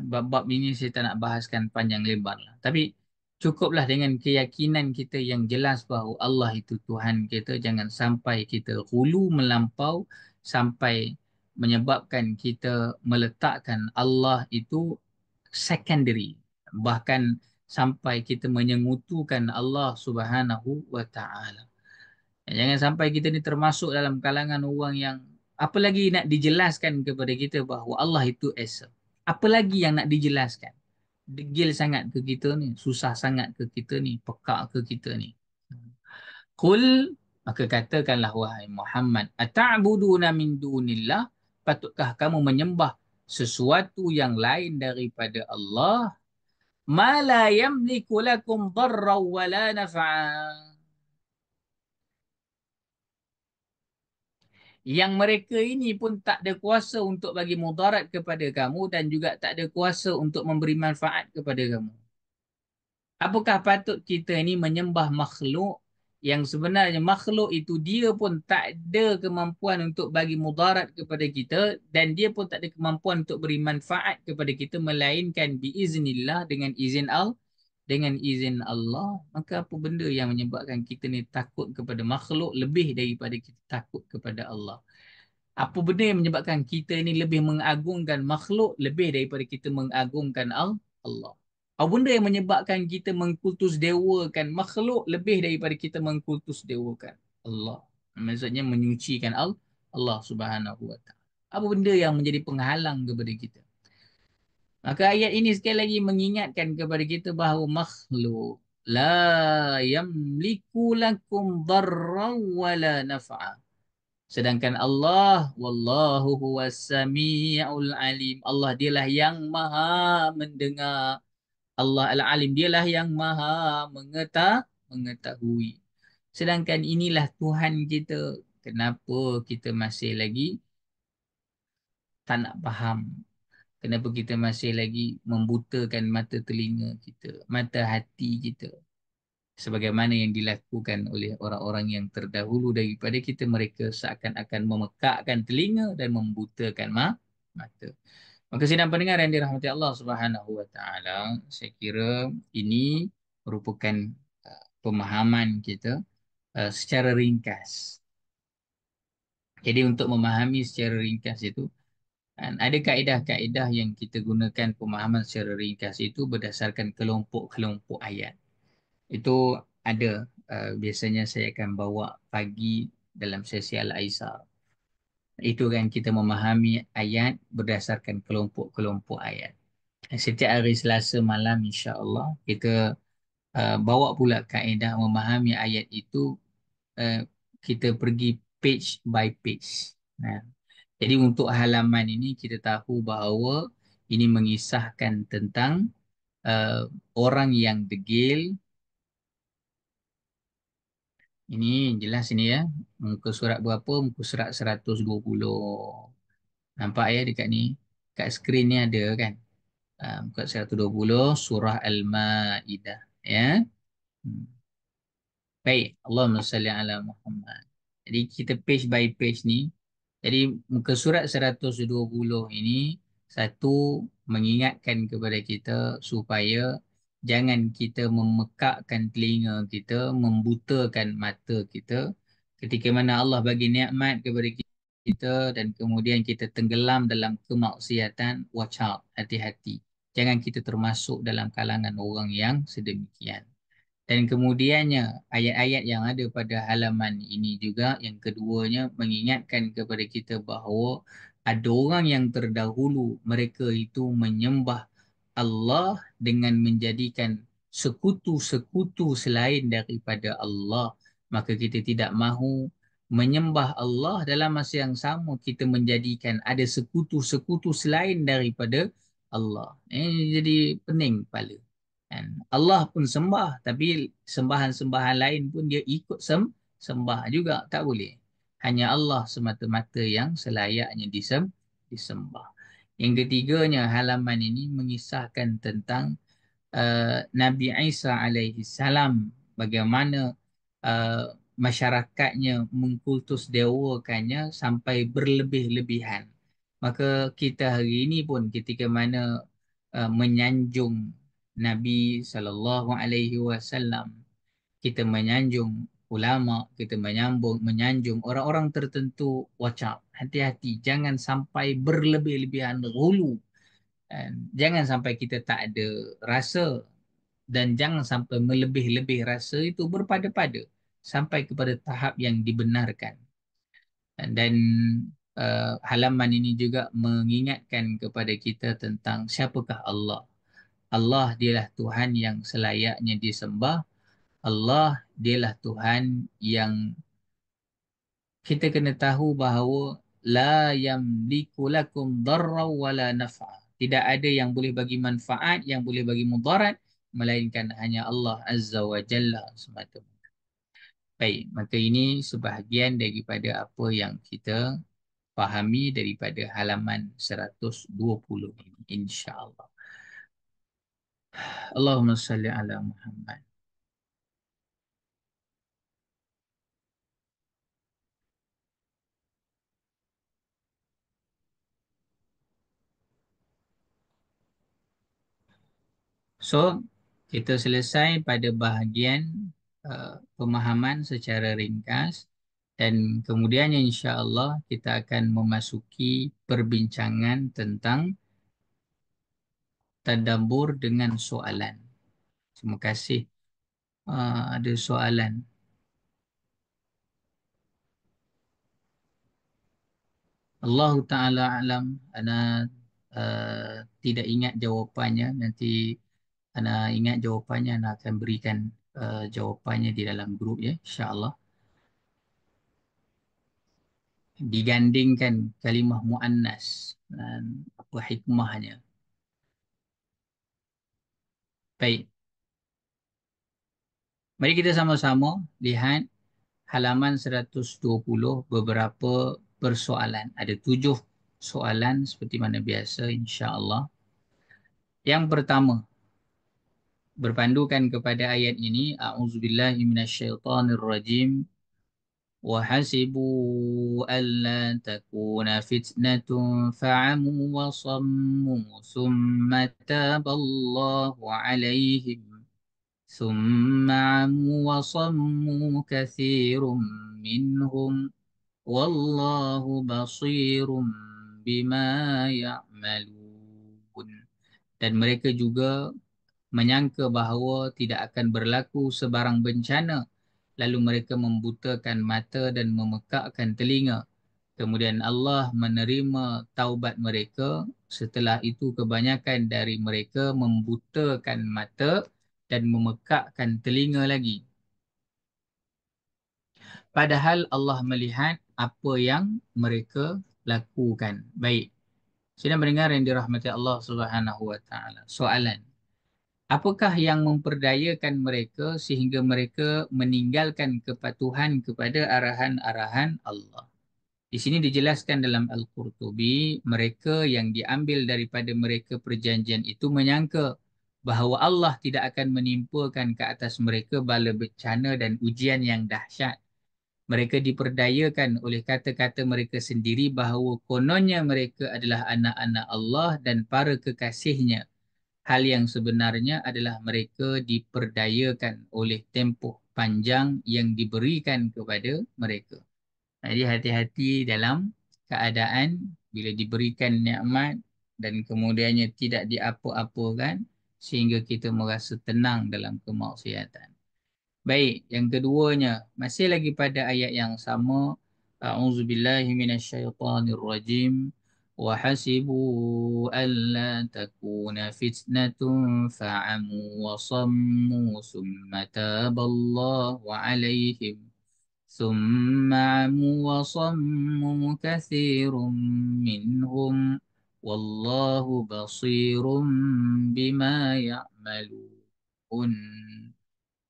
bab-bab ini saya tak nak bahaskan panjang lebar lah. Tapi cukuplah dengan keyakinan kita yang jelas bahawa Allah itu Tuhan kita. Jangan sampai kita hulu melampau sampai menyebabkan kita meletakkan Allah itu secondary. Bahkan sampai kita menyengutukan Allah Subhanahu wa taala. Jangan sampai kita ni termasuk dalam kalangan orang yang apa lagi nak dijelaskan kepada kita bahawa Allah itu Esa. Apa lagi yang nak dijelaskan? Degil sangat ke kita ni? Susah sangat ke kita ni? Pekak ke kita ni? Qul, maka katakanlah wahai Muhammad, ata'buduna min dunillah? Patutkah kamu menyembah sesuatu yang lain daripada Allah? Ma la yamliku lakum darra wa la naf'a. Yang mereka ini pun tak ada kuasa untuk bagi mudarat kepada kamu dan juga tak ada kuasa untuk memberi manfaat kepada kamu. Apakah patut kita ini menyembah makhluk yang sebenarnya makhluk itu dia pun tak ada kemampuan untuk bagi mudarat kepada kita dan dia pun tak ada kemampuan untuk beri manfaat kepada kita melainkan biiznillah dengan izin Allah. Maka apa benda yang menyebabkan kita ni takut kepada makhluk lebih daripada kita takut kepada Allah? Apa benda yang menyebabkan kita ini lebih mengagungkan makhluk lebih daripada kita mengagungkan Allah? Apa benda yang menyebabkan kita mengkultus dewakan makhluk lebih daripada kita mengkultus dewakan Allah? Maksudnya menyucikan Allah Subhanahu wa taala. Apa benda yang menjadi penghalang kepada kita? Maka ayat ini sekali lagi mengingatkan kepada kita bahawa makhluk la yamliku lakum darran wala naf'a. Sedangkan Allah, wallahu huwas sami'ul alim. Allah dialah yang maha mendengar. Allah al-alim dialah yang maha mengetahui. Sedangkan inilah Tuhan kita. Kenapa kita masih lagi tak nak faham? Kenapa kita masih lagi membutakan mata telinga kita, mata hati kita? Sebagaimana yang dilakukan oleh orang-orang yang terdahulu daripada kita, mereka seakan-akan memekakkan telinga dan membutakan mata. Maka sidang pendengar yang dirahmati Allah Subhanahu wa taala, saya kira ini merupakan pemahaman kita secara ringkas. Jadi untuk memahami secara ringkas itu, ada kaedah-kaedah yang kita gunakan pemahaman secara ringkas itu berdasarkan kelompok-kelompok ayat. Itu ada, biasanya saya akan bawa pagi dalam sesi Al-Aisar. Itu kan kita memahami ayat berdasarkan kelompok-kelompok ayat. Setiap hari Selasa malam insya-Allah kita bawa pula kaedah memahami ayat itu, uh, kita pergi page by page. Nah, jadi untuk halaman ini kita tahu bahawa ini mengisahkan tentang orang yang degil. Ini jelas ini ya. Muka surat berapa? Muka surat 120. Nampak ya dekat ni? Kat skrin ni ada kan? Muka 120 surah Al-Ma'idah. Ya. Hmm. Baik. Allahumma salli ala Muhammad. Jadi kita page by page ni. Jadi muka surat 120 ini satu mengingatkan kepada kita supaya jangan kita memekakkan telinga kita, membutakan mata kita ketika mana Allah bagi nikmat kepada kita dan kemudian kita tenggelam dalam kemaksiatan. Watch out, hati-hati. Jangan kita termasuk dalam kalangan orang yang sedemikian. Dan kemudiannya ayat-ayat yang ada pada halaman ini juga yang keduanya mengingatkan kepada kita bahawa ada orang yang terdahulu mereka itu menyembah Allah dengan menjadikan sekutu-sekutu selain daripada Allah. Maka kita tidak mahu menyembah Allah dalam masa yang sama kita menjadikan ada sekutu-sekutu selain daripada Allah. Jadi pening kepala. Kan? Allah pun sembah, tapi sembahan-sembahan lain pun dia ikut sembah juga. Tak boleh. Hanya Allah semata-mata yang selayaknya disembah. Yang ketiganya, halaman ini mengisahkan tentang Nabi Isa alaihi salam, bagaimana masyarakatnya mengkultus dewakannya sampai berlebih-lebihan. Maka kita hari ini pun ketika mana menyanjung Nabi sallallahu alaihi wasallam, kita menyanjung ulama, kita menyanjung orang-orang tertentu, watch out, hati-hati, jangan sampai berlebih-lebihan hulu. Jangan sampai kita tak ada rasa dan jangan sampai melebih-lebih rasa itu berpada-pada sampai kepada tahap yang dibenarkan. Dan halaman ini juga mengingatkan kepada kita tentang siapakah Allah. Allah dialah Tuhan yang selayaknya disembah. Allah dialah Tuhan yang kita kena tahu bahawa la yamliku lakum darra wala naf'a. Tidak ada yang boleh bagi manfaat, yang boleh bagi mudarat, melainkan hanya Allah Azza wa Jalla semata. Baik, maka ini sebahagian daripada apa yang kita fahami daripada halaman 120 ini, insya-Allah. Allahumma salli ala Muhammad. So, kita selesai pada bahagian pemahaman secara ringkas dan kemudiannya insya-Allah kita akan memasuki perbincangan tentang tadabbur dengan soalan. Terima kasih. Ada soalan. Allah Ta'ala alam. Ana tidak ingat jawapannya. Nanti ana ingat jawapannya, ana akan berikan jawapannya di dalam grup ya, insya-Allah. Digandingkan kalimah muannas dan apa hikmahnya. Baik, mari kita sama-sama lihat halaman 120 beberapa persoalan. Ada 7 soalan seperti mana biasa insya-Allah. Yang pertama, berpandukan kepada ayat ini, a'udzubillahi minasyaitonirrajim. وحسبوا ألا تكون فتنة فعموا وصموا ثم تاب الله عليهم ثم عموا وصموا كثير منهم والله بصير بما يعملون. Dan mereka juga menyangka bahawa tidak akan berlaku sebarang bencana, lalu mereka membutakan mata dan memekakkan telinga. Kemudian Allah menerima taubat mereka. Setelah itu kebanyakan dari mereka membutakan mata dan memekakkan telinga lagi. Padahal Allah melihat apa yang mereka lakukan. Baik. Sedang mendengar yang dirahmati Allah Subhanahu wa taala. Soalan: apakah yang memperdayakan mereka sehingga mereka meninggalkan kepatuhan kepada arahan-arahan Allah? Di sini dijelaskan dalam Al-Qurtubi, mereka yang diambil daripada mereka perjanjian itu menyangka bahawa Allah tidak akan menimpakan ke atas mereka bala bencana dan ujian yang dahsyat. Mereka diperdayakan oleh kata-kata mereka sendiri bahawa kononnya mereka adalah anak-anak Allah dan para kekasihnya. Hal yang sebenarnya adalah mereka diperdayakan oleh tempoh panjang yang diberikan kepada mereka. Jadi hati-hati dalam keadaan bila diberikan nikmat dan kemudiannya tidak diapa-apakan sehingga kita merasa tenang dalam kemaksiatan. Baik, yang keduanya, masih lagi pada ayat yang sama. A'udzubillahi minasyaitonirrajim. Wa hasibu alla takuna fitnatun fa'amu wa sammu summa taballahu alaihim. Summa amu wa sammu kathirun minhum. Wallahu basirun bima ya'malun.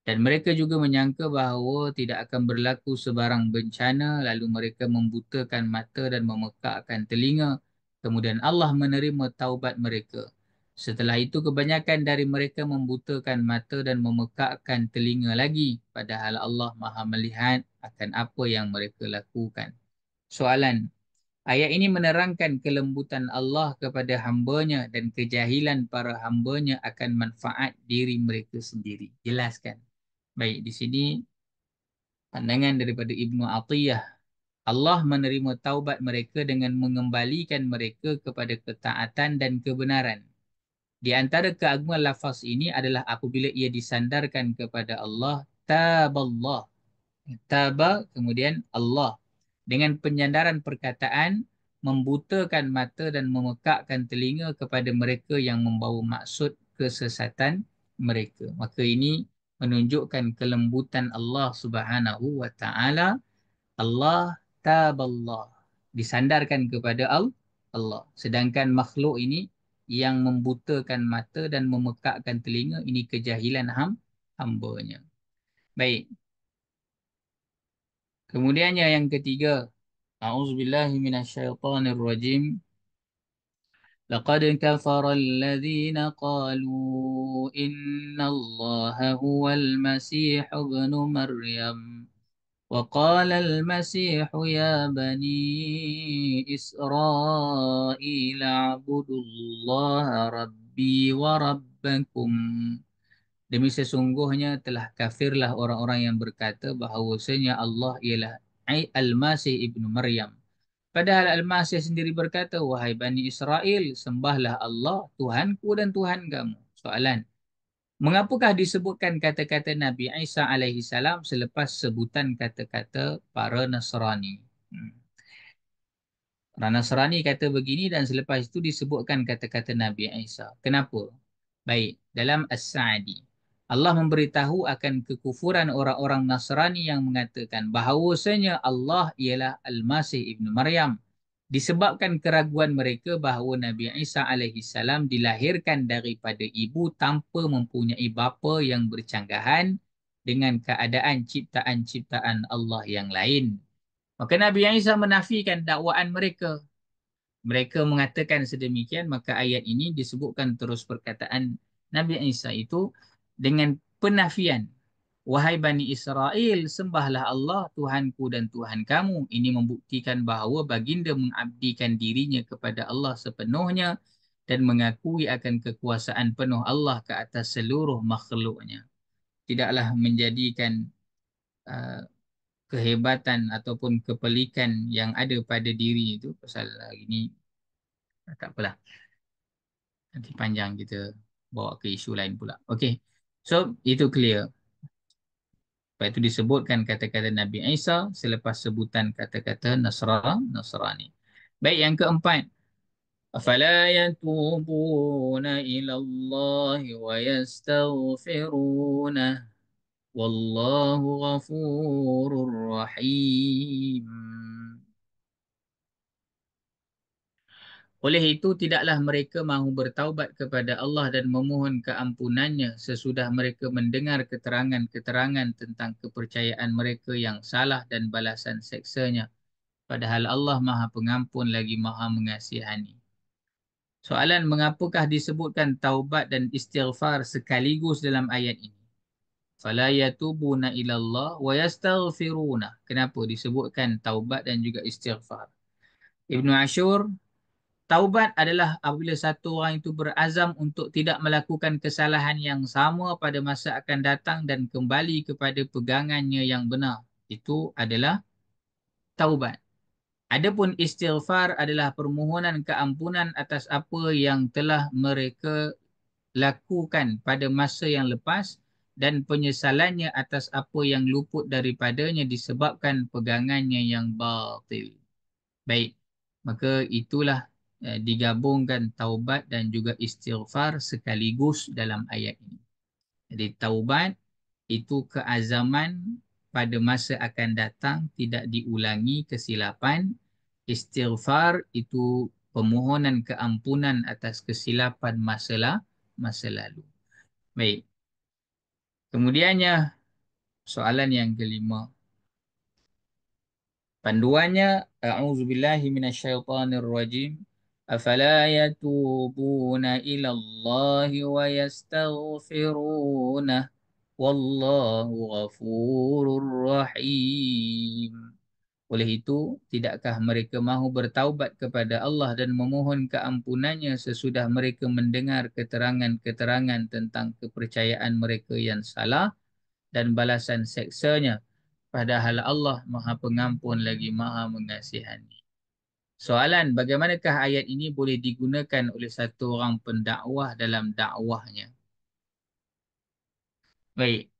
Dan mereka juga menyangka bahawa tidak akan berlaku sebarang bencana, lalu mereka membutakan mata dan memekakkan telinga. Kemudian Allah menerima taubat mereka. Setelah itu kebanyakan dari mereka membutakan mata dan memekakkan telinga lagi, padahal Allah Maha melihat akan apa yang mereka lakukan. Soalan: ayat ini menerangkan kelembutan Allah kepada hambanya dan kejahilan para hambanya akan manfaat diri mereka sendiri. Jelaskan. Baik, di sini pandangan daripada Ibnu Atiyah. Allah menerima taubat mereka dengan mengembalikan mereka kepada ketaatan dan kebenaran. Di antara keagungan lafaz ini adalah apabila ia disandarkan kepada Allah, taballah. Taba kemudian Allah. Dengan penyandaran perkataan, membutakan mata dan memekakkan telinga kepada mereka yang membawa maksud kesesatan mereka. Maka ini menunjukkan kelembutan Allah Subhanahu wa taala. Allah taballah, disandarkan kepada Allah. Sedangkan makhluk ini yang membutakan mata dan memekakkan telinga, ini kejahilan hambanya. Baik. Kemudiannya yang ketiga, a'udzubillahi minasyaitonirrajim. لقد كفر الذين قالوا إن الله هو المسيح ابن مريم وقال المسيح يا بني إسرائيل اعبدوا الله ربي وربكم. Demi sesungguhnya telah kafirlah orang-orang yang berkata bahawasanya Allah ialah Al-Masih ibnu Maryam. Padahal Al-Masih sendiri berkata, wahai Bani Israel, sembahlah Allah, Tuhanku dan Tuhan kamu. Soalan, mengapakah disebutkan kata-kata Nabi Isa alaihi salam selepas sebutan kata-kata para Nasrani? Hmm. Orang Nasrani kata begini dan selepas itu disebutkan kata-kata Nabi Isa. Kenapa? Baik, dalam As-Sa'di, Allah memberitahu akan kekufuran orang-orang Nasrani yang mengatakan bahawasanya Allah ialah Al-Masih ibnu Maryam. Disebabkan keraguan mereka bahawa Nabi Isa alaihi salam dilahirkan daripada ibu tanpa mempunyai bapa yang bercanggahan dengan keadaan ciptaan-ciptaan Allah yang lain. Maka Nabi Isa menafikan dakwaan mereka. Mereka mengatakan sedemikian, maka ayat ini disebutkan terus perkataan Nabi Isa itu dengan penafian. Wahai Bani Israel, sembahlah Allah, Tuhanku dan Tuhan kamu. Ini membuktikan bahawa baginda mengabdikan dirinya kepada Allah sepenuhnya dan mengakui akan kekuasaan penuh Allah ke atas seluruh makhluknya. Tidaklah menjadikan uh, kehebatan ataupun kepelikan yang ada pada diri itu. Pasal hari ini, tak apalah. Nanti panjang kita bawa ke isu lain pula. Okey. So, itu clear. Lepas itu disebutkan kata-kata Nabi Isa selepas sebutan kata-kata Nasrani. Baik, yang keempat. Afala yatubuna ila Allah wa yastaghfiruna wallahu ghafurur rahim. Oleh itu, tidaklah mereka mahu bertaubat kepada Allah dan memohon keampunannya sesudah mereka mendengar keterangan-keterangan tentang kepercayaan mereka yang salah dan balasan seksanya. Padahal Allah Maha Pengampun lagi Maha Mengasihani. Soalan, mengapakah disebutkan taubat dan istighfar sekaligus dalam ayat ini? Fala yatubuna ilallah wa yastaghfiruna. Kenapa disebutkan taubat dan juga istighfar? Ibnu Ashur, taubat adalah apabila satu orang itu berazam untuk tidak melakukan kesalahan yang sama pada masa akan datang dan kembali kepada pegangannya yang benar. Itu adalah taubat. Adapun istighfar adalah permohonan keampunan atas apa yang telah mereka lakukan pada masa yang lepas dan penyesalannya atas apa yang luput daripadanya disebabkan pegangannya yang batil. Baik, maka itulah digabungkan taubat dan juga istighfar sekaligus dalam ayat ini. Jadi taubat itu keazaman pada masa akan datang tidak diulangi kesilapan. Istighfar itu permohonan keampunan atas kesilapan masa lalu. Baik. Kemudiannya soalan yang kelima. Panduannya, a'udzubillahi minasyaitonirrajim. Afala yatubuna ila Allah wa yastaghfiruna wallahu ghafurur rahim. Oleh itu, tidakkah mereka mahu bertaubat kepada Allah dan memohon keampunannya sesudah mereka mendengar keterangan-keterangan tentang kepercayaan mereka yang salah dan balasan seksanya? Padahal Allah Maha Pengampun lagi Maha Mengasihani. Soalan, bagaimanakah ayat ini boleh digunakan oleh satu orang pendakwah dalam dakwahnya? Baik,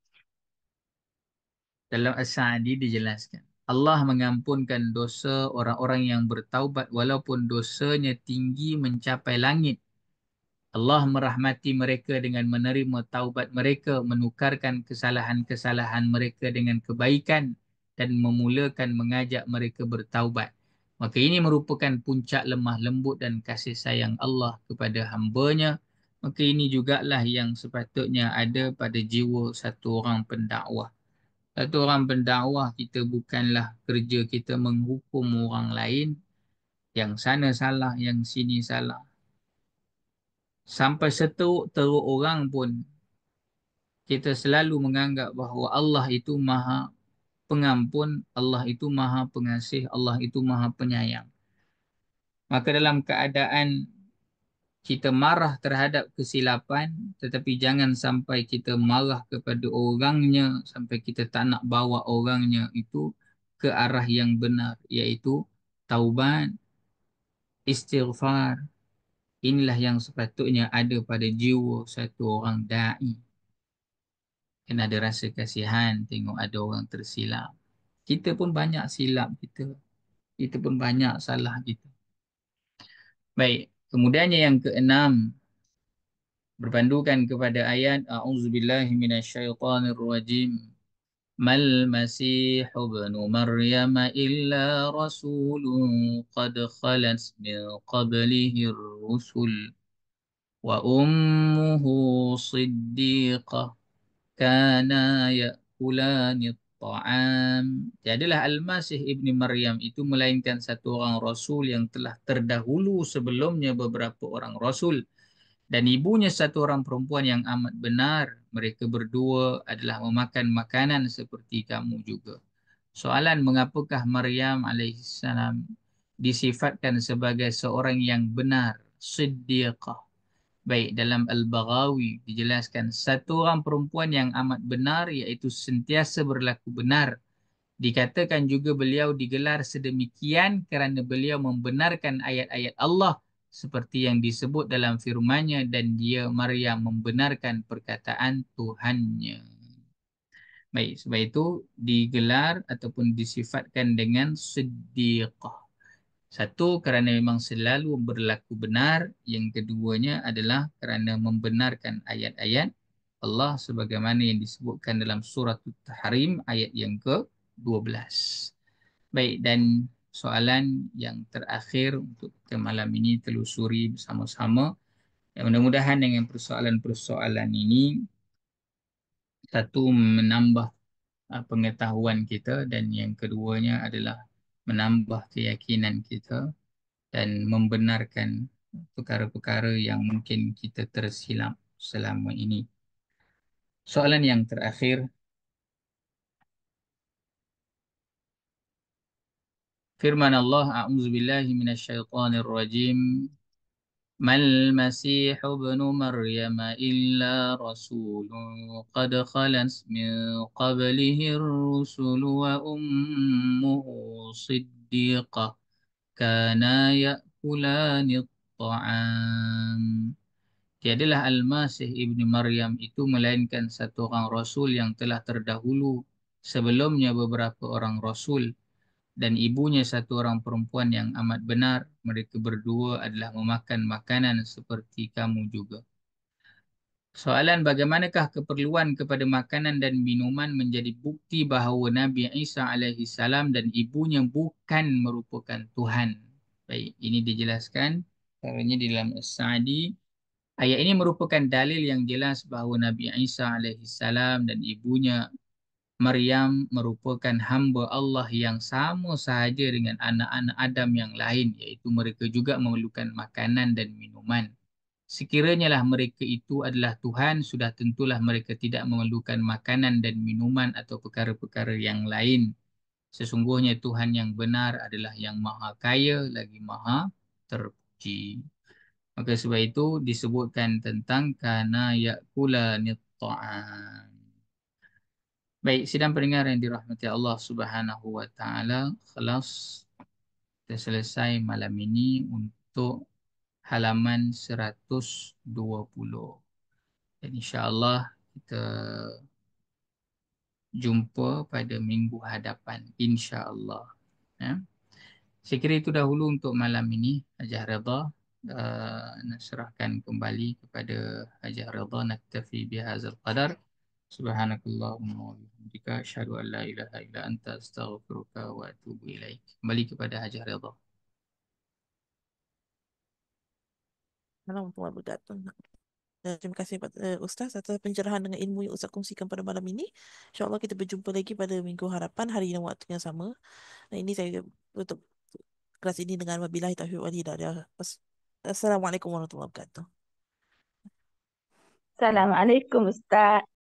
dalam As-Sa'di dijelaskan, Allah mengampunkan dosa orang-orang yang bertaubat walaupun dosanya tinggi mencapai langit. Allah merahmati mereka dengan menerima taubat mereka, menukarkan kesalahan-kesalahan mereka dengan kebaikan dan memulakan mengajak mereka bertaubat. Maka ini merupakan puncak lemah lembut dan kasih sayang Allah kepada hamba-Nya. Maka ini jugalah yang sepatutnya ada pada jiwa satu orang pendakwah. Satu orang pendakwah, kita bukanlah kerja kita menghukum orang lain, yang sana salah, yang sini salah. Sampai seteruk-teruk orang pun kita selalu menganggap bahawa Allah itu maha pengampun, Allah itu maha pengasih, Allah itu maha penyayang. Maka dalam keadaan kita marah terhadap kesilapan, tetapi jangan sampai kita marah kepada orangnya, sampai kita tak nak bawa orangnya itu ke arah yang benar, iaitu taubat, istighfar. Inilah yang sepatutnya ada pada jiwa satu orang da'i. Kena ada rasa kasihan tengok ada orang tersilap. Kita pun banyak silap kita. Kita pun banyak salah kita. Baik, kemudiannya yang keenam, berpandukan kepada ayat A'udzubillahi minasyaitonirrajim. Mal Masih ibnu Maryam illa rasulun qad khalat min qablihi rusul wa ummuhu siddiqah kana ya'kulani ta'am. Tiadalah Al-Masih ibni Maryam itu melainkan satu orang rasul yang telah terdahulu sebelumnya beberapa orang rasul, dan ibunya satu orang perempuan yang amat benar. Mereka berdua adalah memakan makanan seperti kamu juga. Soalan, mengapakah Maryam alaihissalam disifatkan sebagai seorang yang benar, siddiqah? Baik, dalam Al-Baghawi dijelaskan satu orang perempuan yang amat benar iaitu sentiasa berlaku benar. Dikatakan juga beliau digelar sedemikian kerana beliau membenarkan ayat-ayat Allah seperti yang disebut dalam firman-Nya, dan dia Maryam membenarkan perkataan Tuhannya. Baik, sebab itu digelar ataupun disifatkan dengan siddiqah. Satu, kerana memang selalu berlaku benar. Yang keduanya adalah kerana membenarkan ayat-ayat Allah sebagaimana yang disebutkan dalam surah At-Tahrim ayat yang ke-12. Baik, dan soalan yang terakhir untuk kita malam ini telusuri bersama-sama. Mudah-mudahan dengan persoalan-persoalan ini, satu, menambah pengetahuan kita, dan yang keduanya adalah menambah keyakinan kita dan membenarkan perkara-perkara yang mungkin kita tersilap selama ini. Soalan yang terakhir, firman Allah, A'udzubillahi minasyaitonirrajim. Mal Masih ibnu Maryam illa rasulun qad khalat min qablihi ar-rusul wa ummuhu siddiqah kana ya'kulani at-ta'am. Tiadalah Al-Masih ibni Maryam itu melainkan satu orang Rasul yang telah terdahulu sebelumnya beberapa orang Rasul, dan ibunya satu orang perempuan yang amat benar. Mereka berdua adalah memakan makanan seperti kamu juga. Soalan, bagaimanakah keperluan kepada makanan dan minuman menjadi bukti bahawa Nabi Isa alaihi salam dan ibunya bukan merupakan Tuhan? Baik, ini dijelaskan caranya di dalam As-Sa'di. Ayat ini merupakan dalil yang jelas bahawa Nabi Isa alaihi salam dan ibunya Maryam merupakan hamba Allah yang sama sahaja dengan anak-anak Adam yang lain, iaitu mereka juga memerlukan makanan dan minuman. Sekiranya lah mereka itu adalah Tuhan, sudah tentulah mereka tidak memerlukan makanan dan minuman atau perkara-perkara yang lain. Sesungguhnya Tuhan yang benar adalah yang maha kaya lagi maha terpuji. Maka sebab itu disebutkan tentang kana ya'kulani ta'am. Baik, sidang pendengar yang dirahmati Allah Subhanahu wa taala, kelas kita selesai malam ini untuk halaman 120. Dan insya-Allah kita jumpa pada minggu hadapan, insya-Allah. Ya. Saya kira itu dahulu untuk malam ini. Hajah Redha, nak serahkan kembali kepada Hajah Redha. Naktafi bihadzal qadar. Subhanakallahumma wa bihamdika asyhadu an la ilaha illa anta astaghfiruka wa atubu ilaik. Kembali kepada Hajah Redha. Warahmatullahi wabarakatuh. Terima kasih kepada Ustaz atas pencerahan dengan ilmu yang Ustaz kongsikan pada malam ini. InsyaAllah kita berjumpa lagi pada minggu harapan, hari dan waktu yang sama. Dan ini saya tutup kelas ini dengan wabillahi taufiq wal hidayah. Assalamualaikum warahmatullahi wabarakatuh. Assalamualaikum Ustaz.